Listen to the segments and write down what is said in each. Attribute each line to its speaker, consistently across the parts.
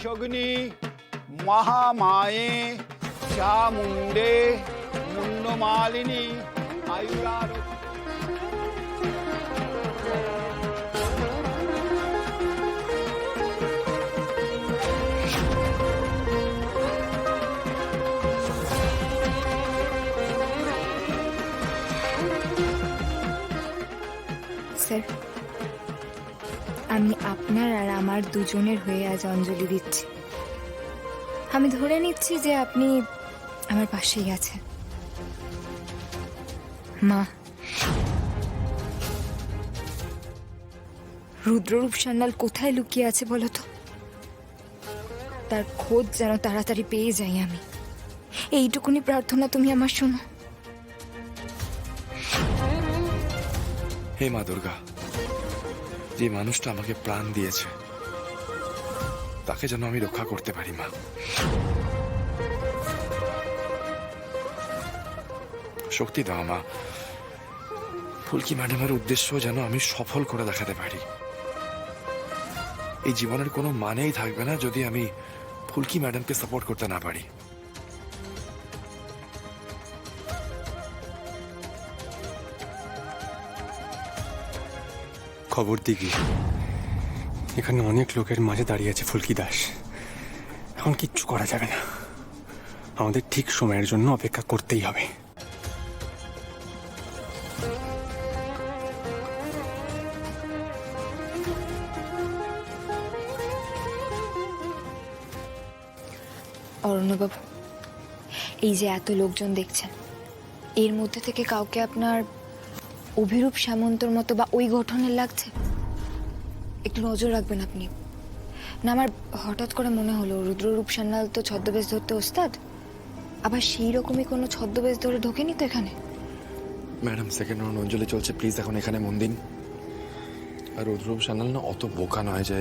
Speaker 1: Trishagni মহামায়ে চামুণ্ডে Mundamalini আয়ুরার।
Speaker 2: Sir, আমি আপনার আর আমার দুজনের হয়ে আজ অঞ্জলি দিচ্ছি। আমি ধরে নিচ্ছি যে আপনি আমার পাশেই আছেন। মা, রুদ্ররূপ সান্যাল কোথায় লুকিয়ে আছে বলো তো? তার খোঁজ যেন তাড়াতাড়ি পেয়ে যাই আমি। এইটুকুনি প্রার্থনা তুমি আমার শোনো।
Speaker 3: হে মা দুর্গা, যে মানুষটা আমাকে প্রাণ দিয়েছে তাকে যেন আমি রক্ষা করতে পারি মা। শক্তি দাও মা, ফুলকি ম্যাডামের উদ্দেশ্য যেন আমি সফল করে দেখাতে পারি। এই জীবনের কোনো মানেই থাকবে না যদি আমি ফুলকি ম্যাডামকে সাপোর্ট করতে না পারি।
Speaker 4: খবর দিকে এখানে অনেক লোকের মাঝে দাঁড়িয়ে আছে ফুলকি দাস। এখন কিচ্ছু করা যাবে না, আমাদের ঠিক সময়ের জন্য অপেক্ষা করতেই হবে।
Speaker 2: অরণ্যবাবু, এই যে এত লোকজন দেখছেন, এর মধ্যে থেকে কাউকে আপনার অভিরূপ সামন্তর মতো বা ওই গঠনের লাগছে? একটু নজর রাখবেন আপনি। না, আমার হঠাৎ করে মনে হলো রুদ্ররূপ সান্যাল তো ছদ্মবেশ ধরতে ওস্তাদ, আবার সেই রকমই কোনো ছদ্মবেশ ধরে ঢোকেনি তো এখানে।
Speaker 3: ম্যাডাম, সেকেন্ড রাউন্ড অঞ্জলি চলছে, প্লিজ এখন এখানে মন দিন। আর রুদ্ররূপ সান্যাল না অত বোকা নয় যে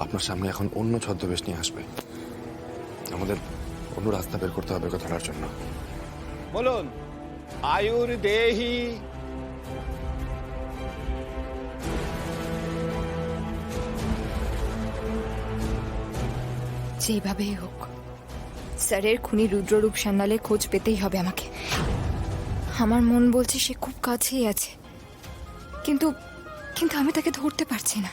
Speaker 3: আপনার সামনে এখন অন্য ছদ্মবেশ নিয়ে আসবে। আমাদের অন্য রাস্তা বের করতে হবে ওকে ধরার জন্য।
Speaker 1: বলুন, আয়ুর দেহি।
Speaker 2: যেইভাবেই হোক স্যারের খুনি রুদ্ররূপ সান্যালের খোঁজ পেতেই হবে আমাকে। আমার মন বলছে সে খুব কাছেই আছে, কিন্তু কিন্তু আমি তাকে ধরতে পারছি না।